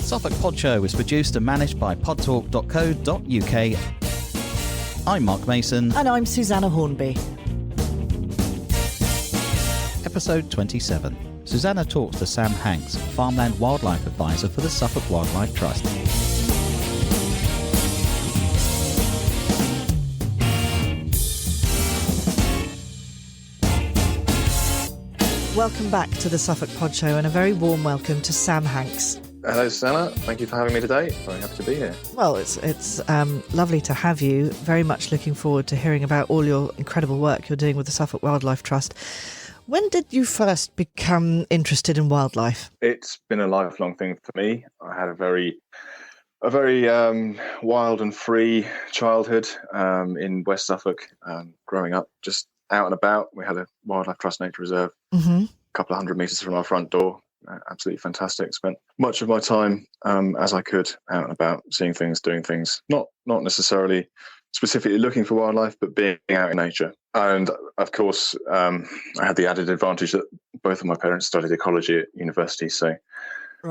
Suffolk Pod Show is produced and managed by podtalk.co.uk. I'm Mark Mason. And I'm Susanna Hornby. Episode 27. Susanna talks to Sam HANKS, Farmland Wildlife Adviser for the Suffolk Wildlife Trust. Welcome back to the Suffolk Pod Show and a very warm welcome to Sam HANKS. Hello, Susanna. Thank you for having me today. Very happy to be here. Well, it's lovely to have you. Very much looking forward to hearing about all your incredible work you're doing with the Suffolk Wildlife Trust. When did you first become interested in wildlife? It's been a lifelong thing for me. I had a very wild and free childhood in West Suffolk. Growing up, just out and about. We had a Wildlife Trust nature reserve, a couple of 100 metres from our front door. Absolutely fantastic. Spent much of my time as I could out and about, seeing things, doing things, not necessarily specifically looking for wildlife, but being out in nature. And of course, I had the added advantage that both of my parents studied ecology at university, so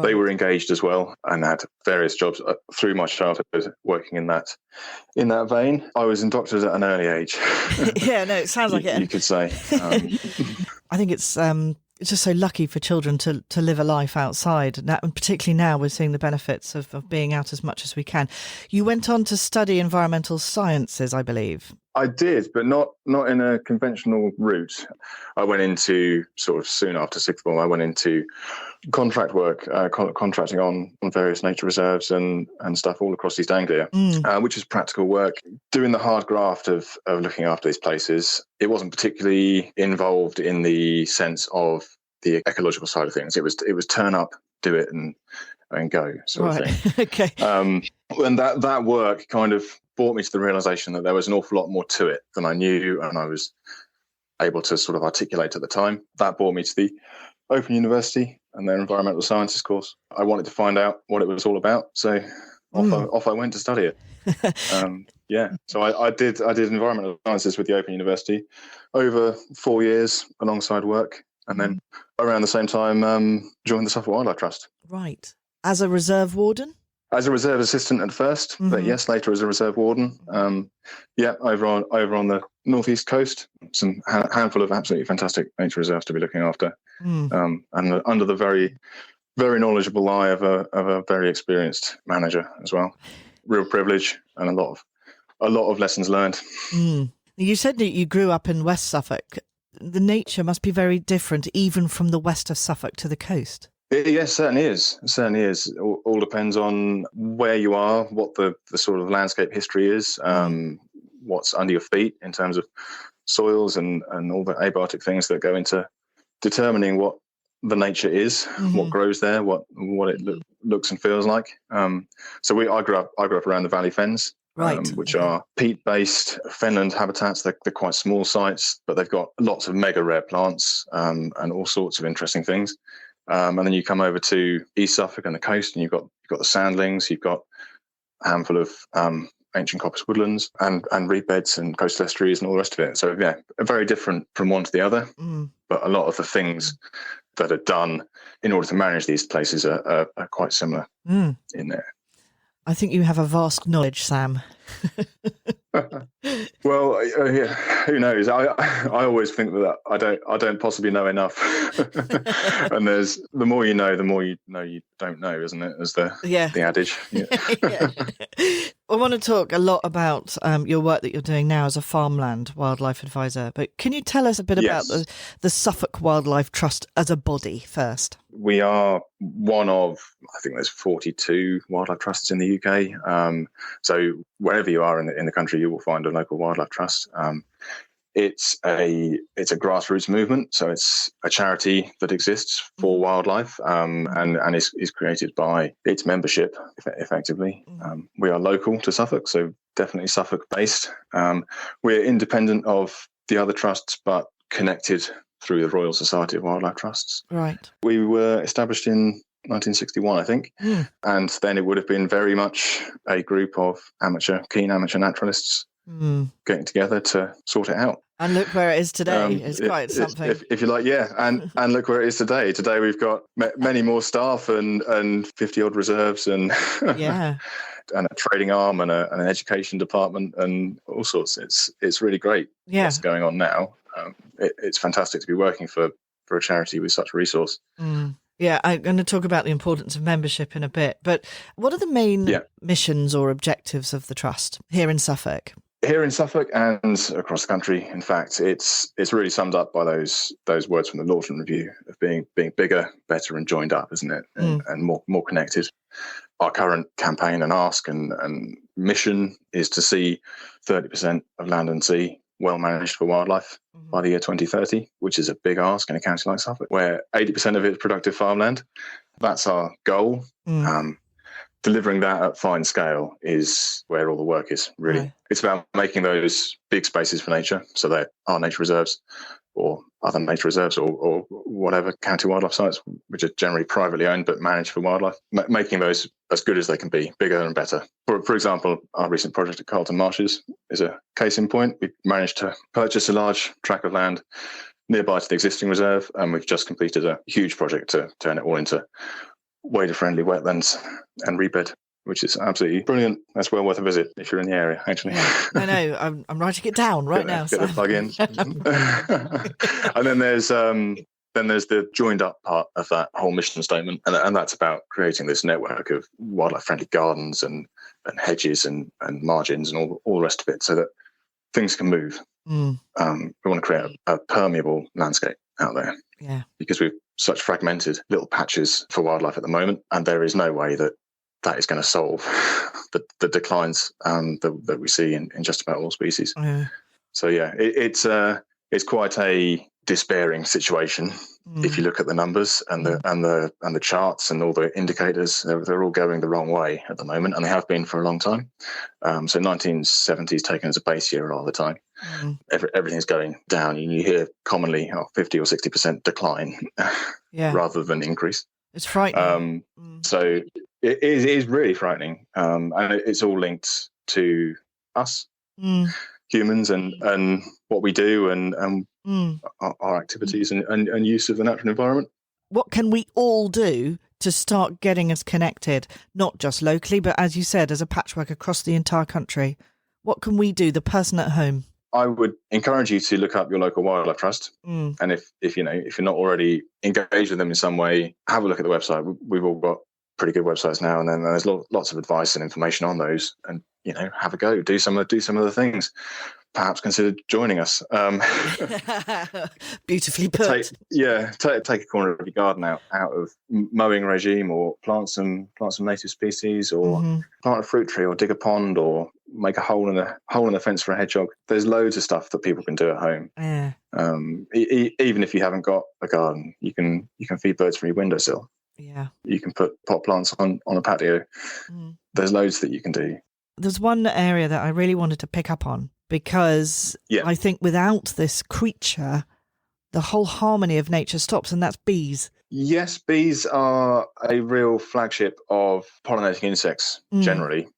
they were engaged as well and had various jobs through my childhood working in that vein. I was indoctrinated at an early age. Yeah, no, it sounds like it. You could say. I think it's just so lucky for children to live a life outside, and particularly now we're seeing the benefits of being out as much as we can. You went on to study environmental sciences, I believe. I did, but not in a conventional route. I went into, sort of soon after sixth form, I went into contract work, contracting on various nature reserves and stuff all across East Anglia, which is practical work. Doing the hard graft of looking after these places, it wasn't particularly involved in the sense of the ecological side of things. It was turn up, do it, and go sort of thing. Okay. And that work kind of brought me to the realization that there was an awful lot more to it than I knew and I was able to sort of articulate at the time. That brought me to the Open University and their environmental sciences course. I wanted to find out what it was all about, so off I went to study it. So I did environmental sciences with the Open University over 4 years alongside work, and then around the same time joined the Suffolk Wildlife Trust. Right. As a reserve warden? As a reserve assistant at first, but yes, later as a reserve warden. Over on the northeast coast, some handful of absolutely fantastic nature reserves to be looking after, and under the very, very knowledgeable eye of a very experienced manager as well. Real privilege and a lot of lessons learned. You said that you grew up in West Suffolk. The nature must be very different, even from the west of Suffolk to the coast. Yes, certainly is. It certainly is. All depends on where you are, what the sort of landscape history is, what's under your feet in terms of soils and all the abiotic things that go into determining what the nature is, what grows there, what it looks and feels like. So I grew up around the Valley Fens, which are peat-based fenland habitats. They're quite small sites, but they've got lots of mega rare plants and all sorts of interesting things. And then you come over to East Suffolk and the coast, and you've got the sandlings, you've got a handful of ancient coppice woodlands and reed beds and coastal estuaries and all the rest of it. So very different from one to the other. But a lot of the things that are done in order to manage these places are quite similar in there. I think you have a vast knowledge, Sam. Well, who knows? I always think that I don't possibly know enough. And there's the more you know you don't know, isn't it? As the adage. Yeah. I want to talk a lot about your work that you're doing now as a Farmland Wildlife Adviser. But can you tell us a bit about the Suffolk Wildlife Trust as a body first? We are one of, I think there's 42 wildlife trusts in the UK. So wherever you are in the country, you will find a local wildlife trust. It's a grassroots movement, so it's a charity that exists for wildlife and is created by its membership, effectively. We are local to Suffolk, so definitely Suffolk-based. We're independent of the other trusts, but connected through the Royal Society of Wildlife Trusts. Right. We were established in 1961, I think, and then it would have been very much a group of keen amateur naturalists getting together to sort it out. And look where it is today. It's quite something. If you like, yeah. And look where it is today. Today we've got many more staff and 50 odd reserves and Yeah. and a trading arm and an education department and all sorts. It's really great what's going on now. It's fantastic to be working for a charity with such a resource. Yeah, I'm going to talk about the importance of membership in a bit. But what are the main missions or objectives of the Trust here in Suffolk? Here in Suffolk and across the country, in fact, it's really summed up by those words from the Lawton Review of being bigger, better, and joined up, isn't it? And more connected. Our current campaign and ask and mission is to see 30% of land and sea well managed for wildlife by the year 2030, which is a big ask in a county like Suffolk, where 80% of it is productive farmland. That's our goal. Delivering that at fine scale is where all the work is, really. Right. It's about making those big spaces for nature, so that our nature reserves or other nature reserves or whatever county wildlife sites, which are generally privately owned but managed for wildlife, making those as good as they can be, bigger and better. For example, our recent project at Carlton Marshes is a case in point. We managed to purchase a large tract of land nearby to the existing reserve, and we've just completed a huge project to turn it all into wader-friendly wetlands and rebed, which is absolutely brilliant. That's well worth a visit if you're in the area, actually. Yeah. I know. I'm writing it down right now. Get the plug in. And then there's the joined up part of that whole mission statement, and that's about creating this network of wildlife-friendly gardens and hedges and margins and all the rest of it, so that things can move. We want to create a permeable landscape out there. Yeah. Because we've such fragmented little patches for wildlife at the moment, and there is no way that is going to solve the declines that we see in just about all species. So it's quite a despairing situation if you look at the numbers and the charts and all the indicators. They're all going the wrong way at the moment, and they have been for a long time. So 1970 is taken as a base year all the time. Everything's going down, and you hear commonly 50 or 60% decline rather than increase. It's frightening. So it is really frightening, and it's all linked to us humans and what we do and our activities and use of the natural environment. What can we all do to start getting us connected, not just locally, but as you said, as a patchwork across the entire country? What can we do, the person at home? I would encourage you to look up your local wildlife trust, and if you're not already engaged with them in some way, have a look at the website. We've all got pretty good websites now, and then there's lots of advice and information on those. And have a go, do some of the things. Perhaps consider joining us. Beautifully put. Take a corner of your garden out of mowing regime, or plant some native species, or plant a fruit tree, or dig a pond, or make a hole in the fence for a hedgehog. There's loads of stuff that people can do at home. Yeah. Even if you haven't got a garden, you can feed birds from your windowsill. Yeah. You can put pot plants on a patio. There's loads that you can do. There's one area that I really wanted to pick up on, because I think without this creature, the whole harmony of nature stops, and that's bees. Yes, bees are a real flagship of pollinating insects generally.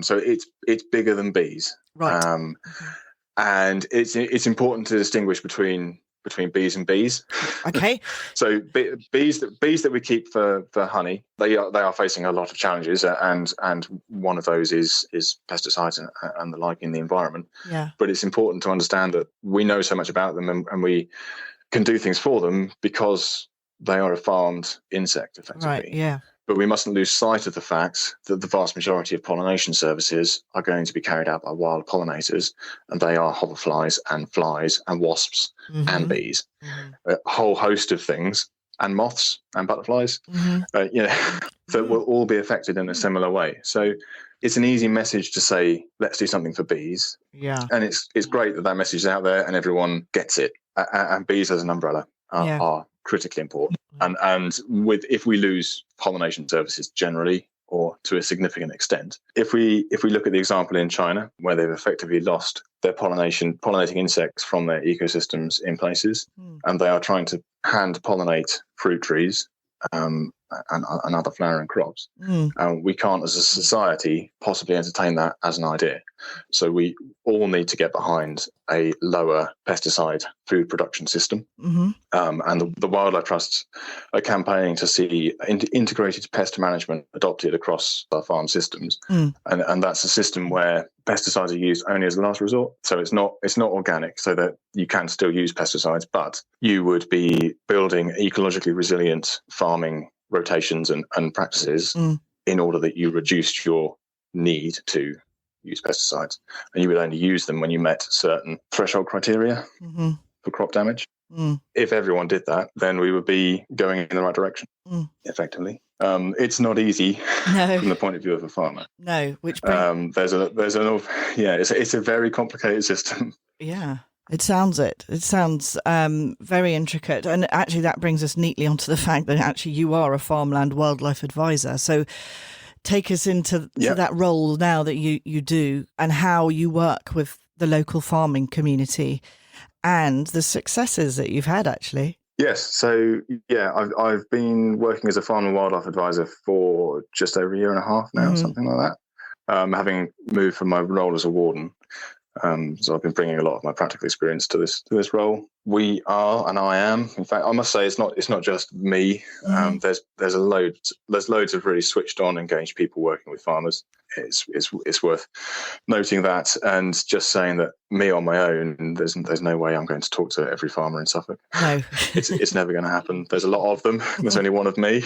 So it's bigger than bees. Right. And it's important to distinguish between bees and bees. Okay. So bees that we keep for honey, they are facing a lot of challenges, and one of those is pesticides and the like in the environment. Yeah. But it's important to understand that we know so much about them, and we can do things for them because they are a farmed insect, effectively. Right. Yeah. But we mustn't lose sight of the fact that the vast majority of pollination services are going to be carried out by wild pollinators, and they are hoverflies and flies and wasps and bees, a whole host of things, and moths and butterflies, that will all be affected in a similar way. So it's an easy message to say, let's do something for bees. Yeah. And it's great that message is out there and everyone gets it. And bees as an umbrella are critically important. And if we lose pollination services generally, or to a significant extent, if we look at the example in China, where they've effectively lost their pollinating insects from their ecosystems in places, and they are trying to hand pollinate fruit trees, and other flowering crops. We can't, as a society, possibly entertain that as an idea. So we all need to get behind a lower pesticide food production system. And the Wildlife Trusts are campaigning to see integrated pest management adopted across our farm systems. And that's a system where pesticides are used only as a last resort. So it's not organic, so that you can still use pesticides, but you would be building ecologically resilient farming rotations and practices in order that you reduced your need to use pesticides, and you would only use them when you met certain threshold criteria for crop damage. If everyone did that, then we would be going in the right direction, effectively. It's not easy from the point of view of a farmer. No, which brings... it's a very complicated system. Yeah. It sounds very intricate. And actually that brings us neatly onto the fact that actually you are a Farmland Wildlife Adviser. So take us into that role now that you do, and how you work with the local farming community and the successes that you've had, actually. Yes. So, I've been working as a Farmland Wildlife Adviser for just over a year and a half now, something like that, having moved from my role as a warden. So I've been bringing a lot of my practical experience to this role. We are, and I am. In fact, I must say it's not just me. There's loads of really switched on, engaged people working with farmers. It's worth noting that, and just saying that me on my own, there's no way I'm going to talk to every farmer in Suffolk. No, it's never going to happen. There's a lot of them. There's only one of me.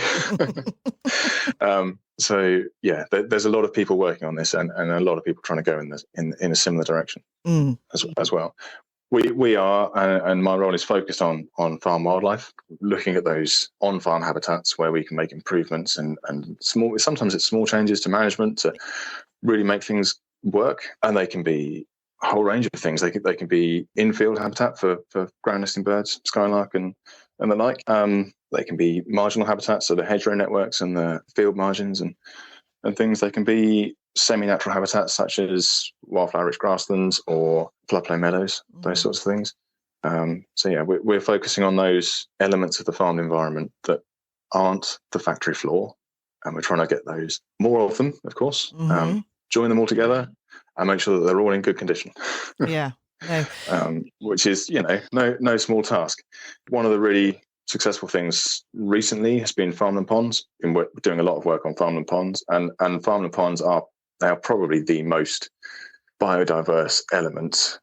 So there's a lot of people working on this, and a lot of people trying to go in a similar direction as well. We are, and my role is focused on farm wildlife, looking at those on-farm habitats where we can make improvements and sometimes it's small changes to management to really make things work. And they can be a whole range of things. They can be in-field habitat for ground nesting birds, skylark and the like. They can be marginal habitats, so the hedgerow networks and the field margins and things. They can be semi-natural habitats such as wildflower-rich grasslands or floodplain meadows, those sorts of things. We're focusing on those elements of the farmed environment that aren't the factory floor, and we're trying to get those, more of them, of course, join them all together and make sure that they're all in good condition. Yeah. No. Which is, no small task. One of the really successful things recently has been farmland ponds. We're doing a lot of work on farmland ponds, and farmland ponds are probably the most biodiverse element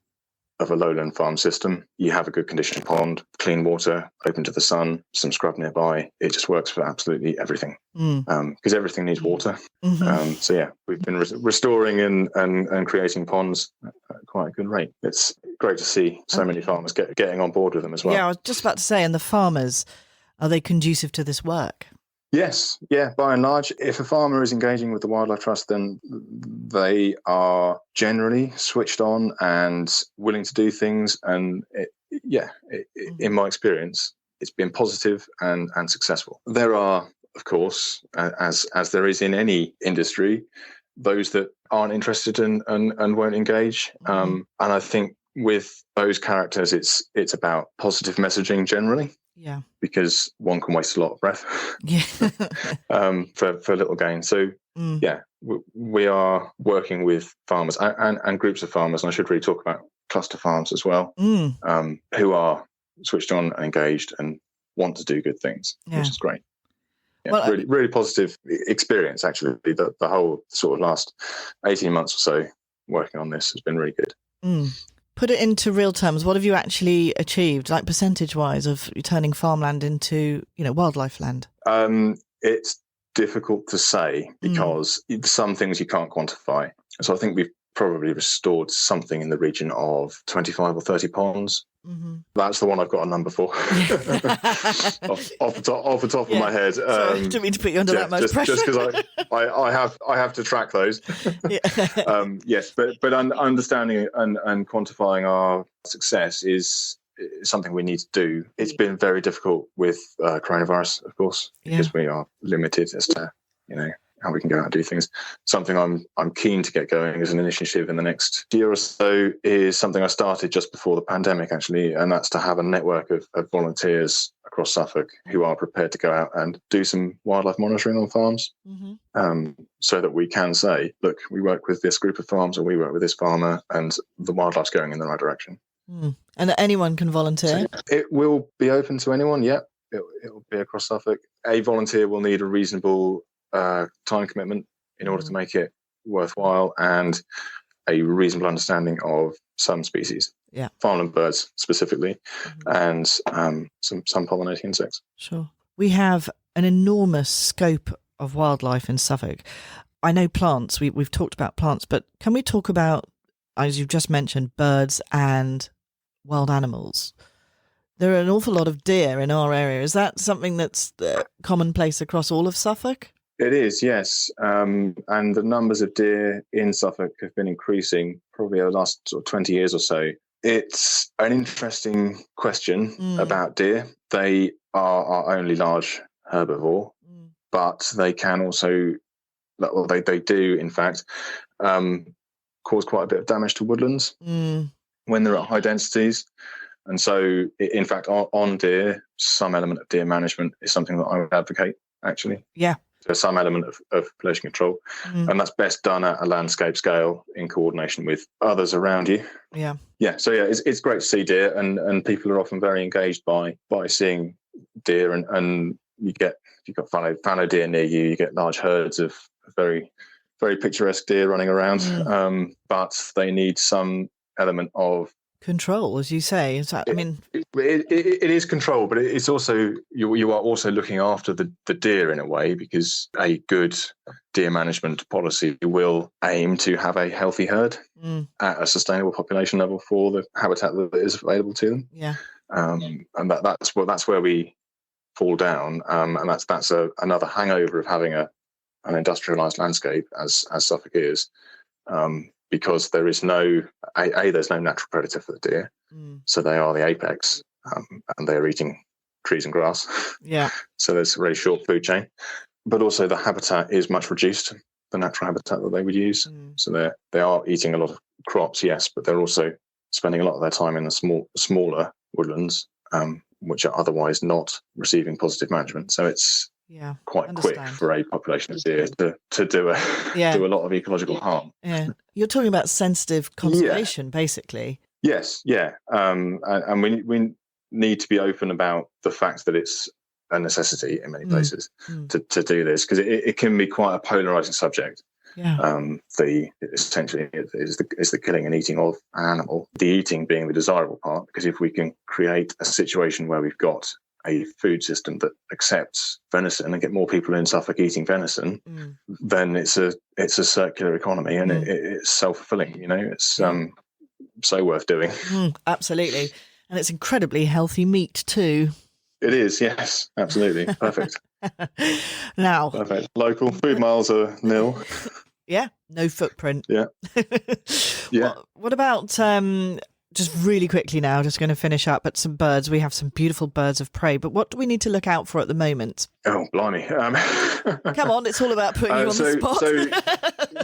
of a lowland farm system. You have a good conditioned pond, clean water, open to the sun, some scrub nearby. It just works for absolutely everything, because everything needs water. We've been restoring and creating ponds at quite a good rate. It's great to see so many farmers getting on board with them as well. Yeah, I was just about to say, and the farmers, are they conducive to this work? Yes, by and large. If a farmer is engaging with the Wildlife Trust, then they are generally switched on and willing to do things. And in my experience, it's been positive and successful. There are, of course, as there is in any industry, those that aren't interested and won't engage. And I think with those characters, it's about positive messaging generally. Yeah, because one can waste a lot of breath. Yeah, for little gain. So we are working with farmers and groups of farmers, and I should really talk about cluster farms as well, who are switched on and engaged and want to do good things, which is great. Yeah, well, really positive experience actually. The whole sort of last 18 months or so working on this has been really good. Put it into real terms. What have you actually achieved, like percentage-wise, of turning farmland into, wildlife land? It's difficult to say because some things you can't quantify. So I think we've probably restored something in the region of 25 or 30 ponds. That's the one I've got a number for. off the top of my head. Sorry, I didn't mean to put you under that much pressure. Just because I have to track those. Yes, but understanding and quantifying our success is something we need to do. It's been very difficult with coronavirus, of course, because we are limited as to how we can go out and do things. Something I'm keen to get going as an initiative in the next year or so is something I started just before the pandemic, actually, and that's to have a network of volunteers across Suffolk who are prepared to go out and do some wildlife monitoring on farms, so that we can say, look, we work with this group of farms, or we work with this farmer, and the wildlife's going in the right direction. And anyone can volunteer? So it will be open to anyone, yeah. It will be across Suffolk. A volunteer will need a reasonable time commitment in order to make it worthwhile, and a reasonable understanding of some species, farmland birds specifically, and some pollinating insects. Sure. We have an enormous scope of wildlife in Suffolk. I know plants, we've talked about plants, but can we talk about, as you've just mentioned, birds and wild animals? There are an awful lot of deer in our area. Is that something that's commonplace across all of Suffolk? It is, yes. And the numbers of deer in Suffolk have been increasing probably over the last sort of 20 years or so. It's an interesting question about deer. They are our only large herbivore, but they can also, well, they do, in fact, cause quite a bit of damage to woodlands when they're at high densities. And so, in fact, on deer, some element of deer management is something that I would advocate, actually. Yeah. There's some element of population control, and that's best done at a landscape scale in coordination with others around you. Yeah. Yeah. So, yeah, it's great to see deer, and people are often very engaged by seeing deer, and you've got fallow deer near you, you get large herds of very, very picturesque deer running around, but they need some element of control, as you say. Is that, I mean, it is control, but it's also you are also looking after the deer in a way, because a good deer management policy will aim to have a healthy herd at a sustainable population level for the habitat that is available to them. Yeah, and that's where we fall down, and that's another hangover of having an industrialised landscape as Suffolk is. Because there is there's no natural predator for the deer, so they are the apex, and they're eating trees and grass. Yeah. So there's a really short food chain, but also the habitat is much reduced, the natural habitat that they would use. So they are eating a lot of crops, yes, but they're also spending a lot of their time in the smaller woodlands, which are otherwise not receiving positive management. So it's quite quick for a population of deer to do a lot of ecological harm. Yeah, you're talking about sensitive conservation, basically. Yes, yeah, and we need to be open about the fact that it's a necessity in many places to do this, because it can be quite a polarizing subject. Yeah. Essentially is the killing and eating of an animal. The eating being the desirable part, because if we can create a situation where we've got a food system that accepts venison and get more people in Suffolk eating venison, then it's a circular economy, and it's self-fulfilling. It's so worth doing. Absolutely, and it's incredibly healthy meat too. It is, yes, absolutely, perfect. Now, perfect. Local food miles are nil. Yeah, no footprint. Yeah, yeah. What about just really quickly now, just going to finish up at some birds. We have some beautiful birds of prey, but what do we need to look out for at the moment? Oh, blimey. Come on, it's all about putting you on the spot. So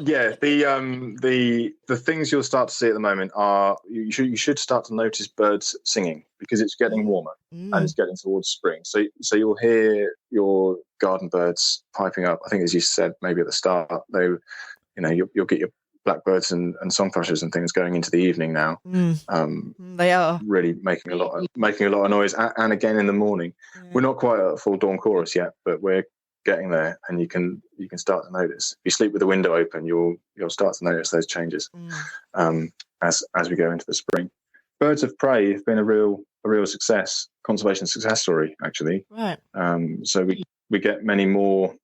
yeah, the things you'll start to see at the moment are, you should start to notice birds singing, because it's getting warmer and it's getting towards spring. So you'll hear your garden birds piping up. I think, as you said, maybe at the start, you'll get your blackbirds and song thrushes and things going into the evening now. They are really making a lot of noise, and again in the morning. We're not quite at a full dawn chorus yet, but we're getting there, and you can start to notice. If you sleep with the window open, you'll start to notice those changes as we go into the spring. Birds of prey have been a real success, conservation success story, actually. Right. So we get many more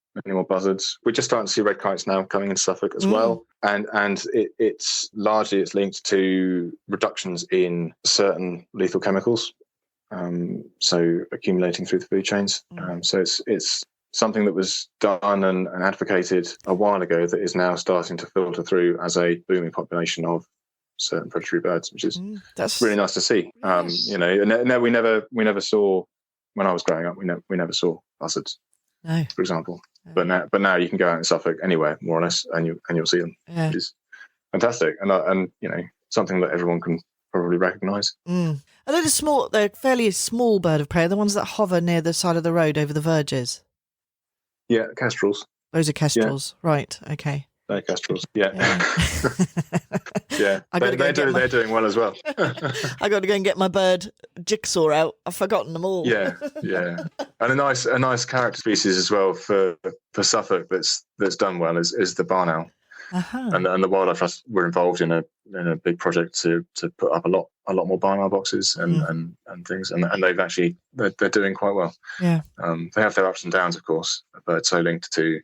buzzards. We're just starting to see red kites now coming into Suffolk as well, and it's largely linked to reductions in certain lethal chemicals, so accumulating through the food chains. So it's something that was done and advocated a while ago that is now starting to filter through as a booming population of certain predatory birds, which is that's really nice to see. Yes. And we never saw, when I was growing up, we never saw buzzards. No. For example. But now you can go out in Suffolk anywhere, more or less, and you'll see them, which is fantastic, and something that everyone can probably recognise. Are they they're fairly small bird of prey, the ones that hover near the side of the road over the verges? Yeah, kestrels. Those are kestrels, right? Okay. They're kestrels. Yeah. Yeah. They're doing well as well. I got to go and get my bird jigsaw out. I've forgotten them all. Yeah. And a nice character species as well for Suffolk that's done well is the barn owl. Uh-huh. And the Wildlife Trust were involved in a big project to put up a lot more barn owl boxes and things, and they've actually they're doing quite well. Yeah. They have their ups and downs, of course, but so linked to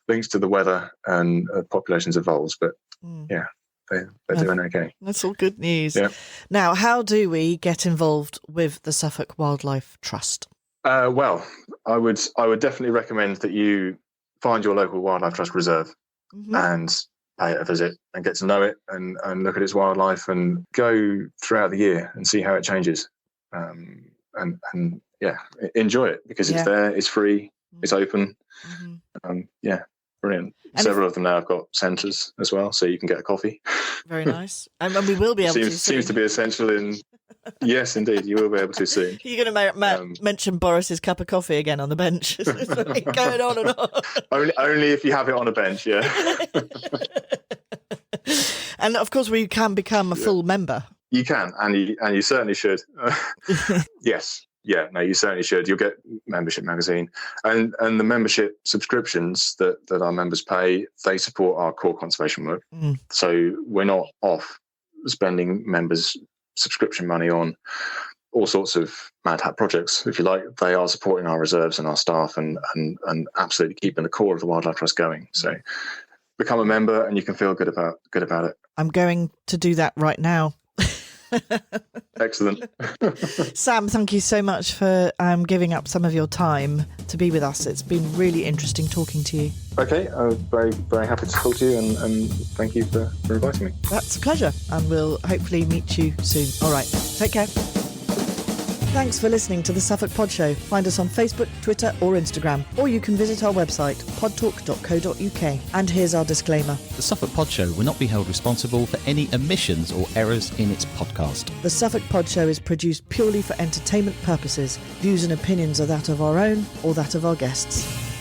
the weather and populations of voles, but yeah, they're doing okay. That's all good news. Yeah. Now, how do we get involved with the Suffolk Wildlife Trust? Well, I would definitely recommend that you find your local Wildlife Trust reserve and pay it a visit and get to know it and look at its wildlife and go throughout the year and see how it changes. And enjoy it because it's there, it's free, it's open. Brilliant. And Several of them now have got centres as well, so you can get a coffee. Very nice. And we will be able to. Seems to be essential in. Yes, indeed, you will be able to soon. You're going to mention Boris's cup of coffee again on the bench. Going on and on. Only if you have it on a bench, yeah. And of course, we can become a full member. You can, and you certainly should. Yes. Yeah, no, you certainly should. You'll get membership magazine and the membership subscriptions that our members pay, they support our core conservation work. So we're not off spending members' subscription money on all sorts of mad hat projects, if you like. They are supporting our reserves and our staff and absolutely keeping the core of the Wildlife Trust going. So become a member and you can feel good about it. I'm going to do that right now. Excellent. Sam, thank you so much for giving up some of your time to be with us. It's been really interesting talking to you. Okay, I'm very, very happy to talk to you and thank you for inviting me. That's a pleasure, and we'll hopefully meet you soon. All right, take care. Thanks for listening to the Suffolk Pod Show. Find us on Facebook, Twitter or Instagram, or you can visit our website, podtalk.co.uk. And here's our disclaimer. The Suffolk Pod Show will not be held responsible for any omissions or errors in its podcast. The Suffolk Pod Show is produced purely for entertainment purposes. Views and opinions are that of our own or that of our guests.